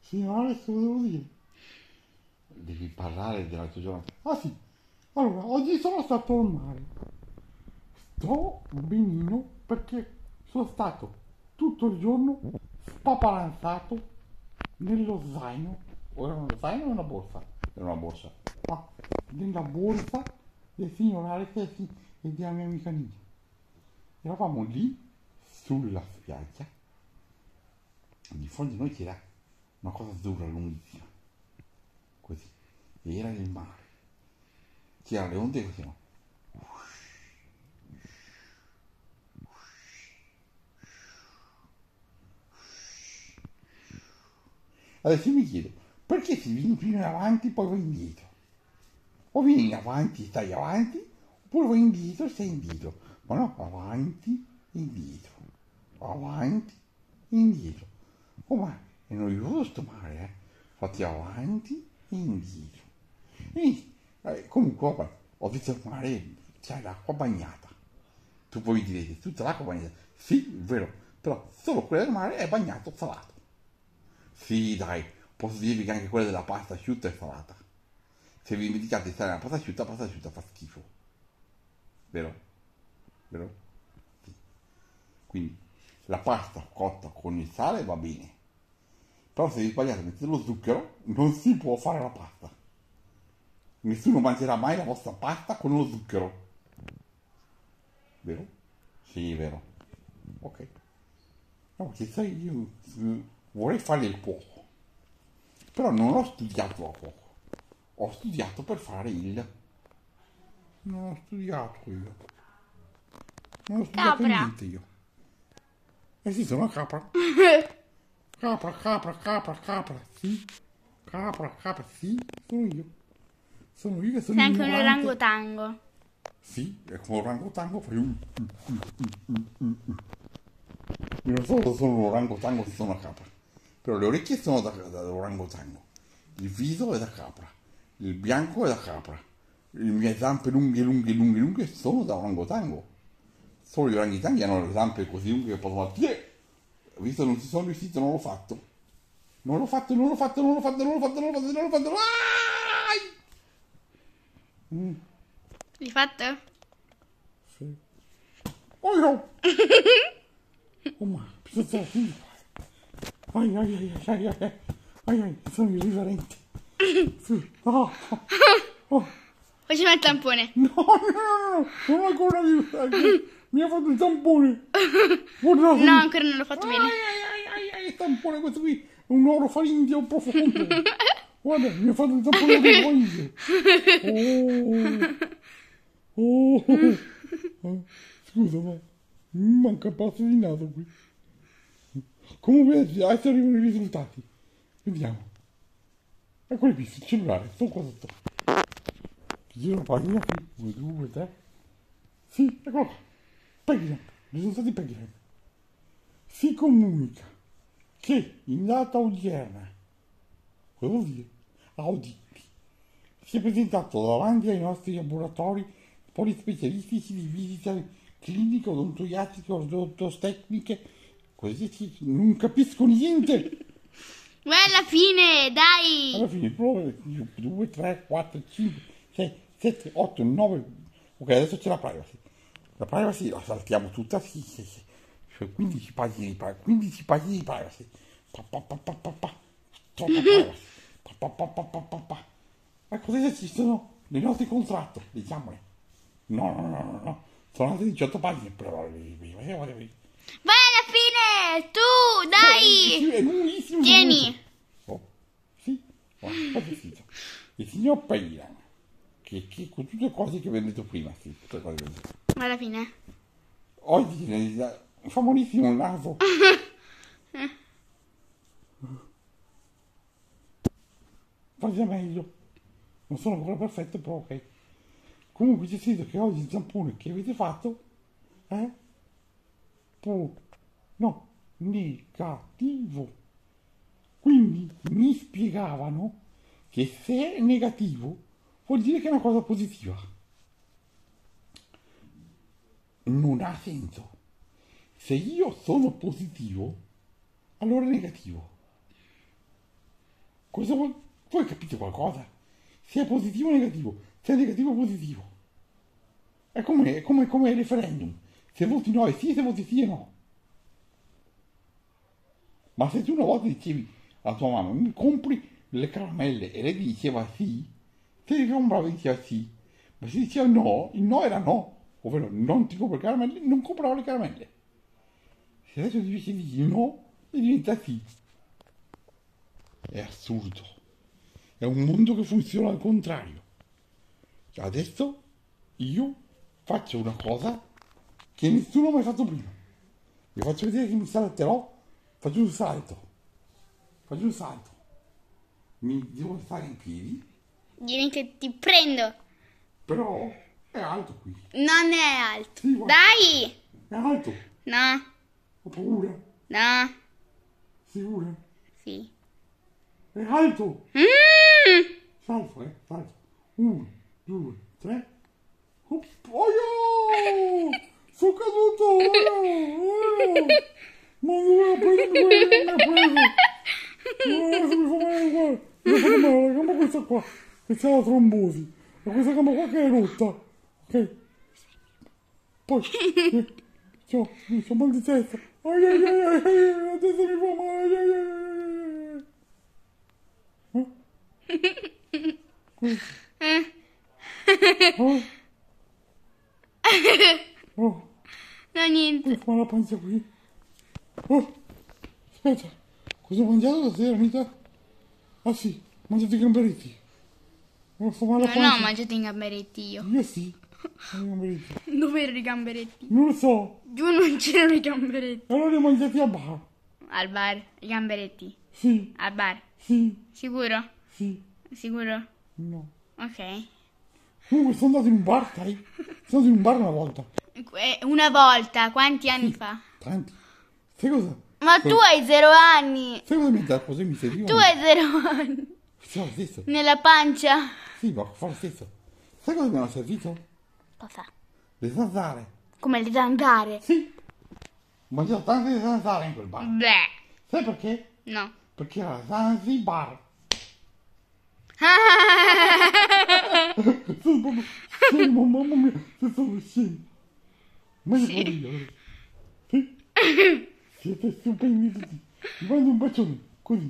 Sì, ma adesso cosa devo dire? Devi parlare della tua giornata. Ah sì, allora, oggi sono stato al mare. Sto benino perché sono stato tutto il giorno spaparanzato nello zaino. O era uno zaino o una borsa? Era una borsa. Ah, nella borsa del signor Alex e della mia amica Nina. Eravamo lì sulla spiaggia. Di fronte a noi c'era una cosa azzurra lunghissima. Così. E era il mare. C'erano le onde che facevano. Adesso mi chiedo, perché si vieni prima in avanti poi vai indietro? O vieni in avanti e stai avanti, oppure vai indietro e stai indietro. Ma no, avanti e indietro. Avanti e indietro. Oh ma è noioso sto mare, eh? Fatti avanti e indietro. E, comunque, vabbè, ho visto il mare, c'è l'acqua bagnata. Tu poi mi direte, tutta l'acqua bagnata. Sì, è vero, però solo quella del mare è bagnato salato. Sì, dai, posso dirvi che anche quella della pasta asciutta è salata. Se vi dimenticate di stare nella pasta asciutta fa schifo. Vero? Vero? Sì. Quindi la pasta cotta con il sale va bene. Però se vi sbagliate a mettere lo zucchero, non si può fare la pasta. Nessuno mangerà mai la vostra pasta con lo zucchero. Vero? Sì, vero. Ok. No, che sai, io vorrei fare il cuoco. Però non ho studiato a cuoco. Ho studiato per fare il... Non ho studiato io. Non ho studiato Capra. niente io. Eh sì, sono una capra. Capra, capra, capra, capra, sì. Capra, capra, sì, sono io. Sono io che sono Sei anche un ignorante. orangotango. Sì, e con orangotango fai un... Io non so se sono un orangotango o se sono una capra. Però le orecchie sono da orangotango. Il viso è da capra. Il bianco è da capra. Le mie zampe lunghe, lunghe, lunghe, lunghe sono da orangotango. Solo gli orangotanghi hanno le zampe così lunghe che possono fare... Visto che non ci sono riuscito, non l'ho fatto. Non l'ho fatto, non l'ho fatto, non l'ho fatto, non l'ho fatto, non l'ho fatto, non l'ho fatto. L'hai fatto? Sì. Oh no! Oh ma, bisogna stare qui. Ai ai ai ai ai ai. Ai ai, sono irriverente. Sì. Oh, oh. Facciamo il tampone. No, no, no, no, non ancora mi ha fatto il tampone. Guardate. No, ancora non l'ho fatto Ai bene. ai ai ai, il tampone questo qui è un oro farindio profondo. Guarda, mi ha fatto il tampone del farindio. Oh, oh. Scusa, ma mi manca il pazzo di naso qui. Comunque adesso arrivano i risultati. Vediamo. Eccoli qui sul cellulare, sto qua sotto. Giro la pagina qui, 1, 2, 3. Sì, eccolo qua. Pagina, risultati pagina. Si comunica che in data odierna, cosa vuol dire? Auditi, si è presentato davanti ai nostri laboratori polispecialistici di visita clinica, odontoiatrica, odontotecniche, così non capisco niente. Ma alla fine, dai! Alla fine, 2, 3, 4, 5, 6, 7, 8, 9. Ok, adesso c'è la privacy. La privacy la saltiamo tutta, sì, sì, sì. Cioè, 15 pagine di privacy. 15 pagine di privacy. Pa, pa, pa, pa, pa, pa. Troppa privacy. Pa, pa, pa, pa, pa, pa, pa. Ma cosa ci sono nei nostri contratti? Diciamole. No, no, no, no, no. Sono altre 18 pagine, però... Vai alla fine! Tu, dai! È lunghissimo. Tieni! Oh, sì, guarda, il signor Paylan, che con tutte le cose che vi ho detto prima, sì, tutte le cose che vi ho detto. Ma alla fine? Oggi fa malissimo il naso. Faccia meglio. Non sono ancora perfetto, però ok. Comunque c'è scritto che oggi il zampone che avete fatto è no, negativo. Quindi mi spiegavano che se è negativo vuol dire che è una cosa positiva. Non ha senso. Se io sono positivo, allora è negativo. Cosa vuoi? Voi capite qualcosa? Se è positivo o negativo, se è negativo o positivo. È come il referendum. Se voti no è sì, se voti sì è no. Ma se tu una volta dicevi alla tua mamma, mi compri le caramelle, e lei ti diceva sì, se ti comprava diceva sì. Ma se diceva no, il no era no. Ovvero non ti compro le caramelle, non compravo le caramelle. Se adesso invece dici no, e diventa sì. È assurdo. È un mondo che funziona al contrario. Adesso io faccio una cosa che nessuno ha mai fatto prima. Vi faccio vedere che mi saletterò. Faccio un salto. Mi devo stare in piedi. Dimmi che ti prendo. Però è alto qui. Non è alto. Sì, guarda. Dai. È alto. No. Ho paura. No. Sicura. Sì. È alto. Mm. Salto. 1, 2, 3. Ops. Oh, sono caduto. Oh. Ma non mi ha preso. Adesso mi fa male uguale. Mi fa male la gamba questa qua. Che c'ha la trombosi. E questa gamba qua che è rotta. Ok. Poi. C'ho mal di testa. Ai, la testa mi fa male. Oh, No, niente. mi fa la pancia qui. Oh, aspetta. Cosa ho mangiato stasera, Anita? Ah sì, ho mangiato i gamberetti. Mi fa male la Non pancia. ho mangiato i gamberetti io. Io sì. I gamberetti. Dove erano i gamberetti? Non lo so. Giù non c'erano i gamberetti. Allora li ho mangiati a bar. Al bar, i gamberetti. Sì, Al bar. sì, Sicuro? sì. Sicuro? No. Ok. Comunque sono andato in un bar, sai? Sono andato in un bar una volta. Una volta, quanti anni fa? Tanti. Sai cosa? Ma tu hai 0 anni. Sai cosa mi dà? Cosa mi serviva? Tu hai 0 anni. Fa lo stesso. Nella pancia. Sì, ma fa lo stesso. Sai cosa mi hanno servito? Cosa? Le zanzare. Come le zanzare. Sì. Ho mangiato tante zanzare in quel bar. Beh. Sai perché? No. Perché era Zanzibar. Sono proprio scemo, mamma mia, se sono scemo. Ma io può ridere. Sì. Siete stupendi tutti. Vi mando un bacione. Così.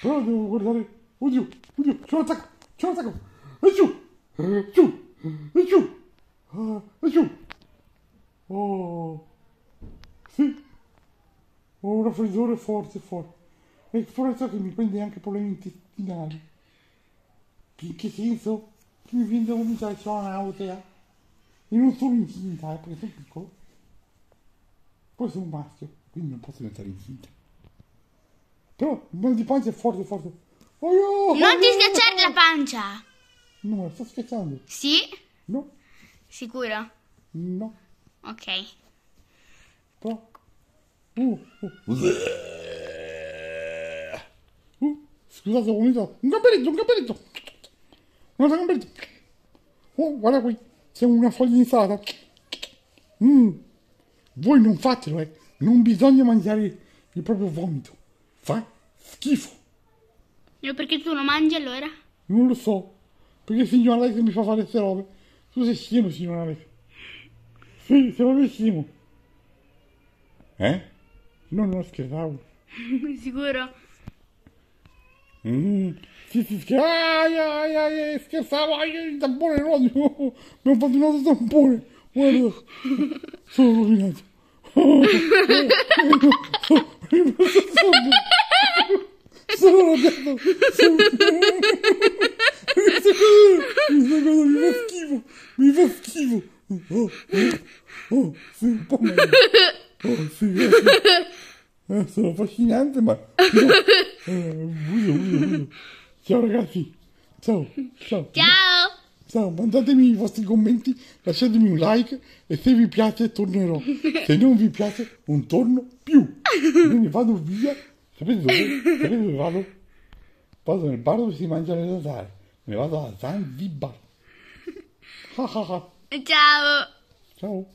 Però devo guardare. Oddio, c'è un attacco. E giù. Oh. Sì. Ho un raffreddore forte. E forza che mi prende anche problemi intestinali. In che senso? Che mi viene da vomitare, c'ho una nausea. E non sono incinta, perché sono piccolo. Poi sono un maschio, quindi non posso diventare incinta. Però il mal di pancia è forte. Oh, Non ti schiacciare la pancia. No, me la sto schiacciando. Sì? No, Sicuro? no. Ok. Però... Scusate, ho vomitato. Un gamberetto. Un altro gamberetto. Oh, guarda qui. C'è una foglia insalata. Voi non fatelo, Non bisogna mangiare il proprio vomito. Fa schifo. E perché tu lo mangi allora? Non lo so. Perché signor Alex mi fa fare queste robe. Tu sei scemo, signor Alex. Sì, sei proprio scemo. No, non scherzavo. Sicuro? Sì, scherzavo, il tampone rodio. Mi ho fatto un altro tampone. Guarda, sono rovinato. Sono arrabbiato. Questa cosa mi fa schifo. Sì, un po' meglio. Sì, sono affascinante, ma... Buio. Ciao ragazzi. Ciao. Ciao, mandatemi i vostri commenti, lasciatemi un like e se vi piace tornerò. Se non vi piace non torno più. Io ne vado via. Sapete dove vado? Vado nel bar dove si mangia le zanzare. Me ne vado a Zanzibar. Ciao. Ciao.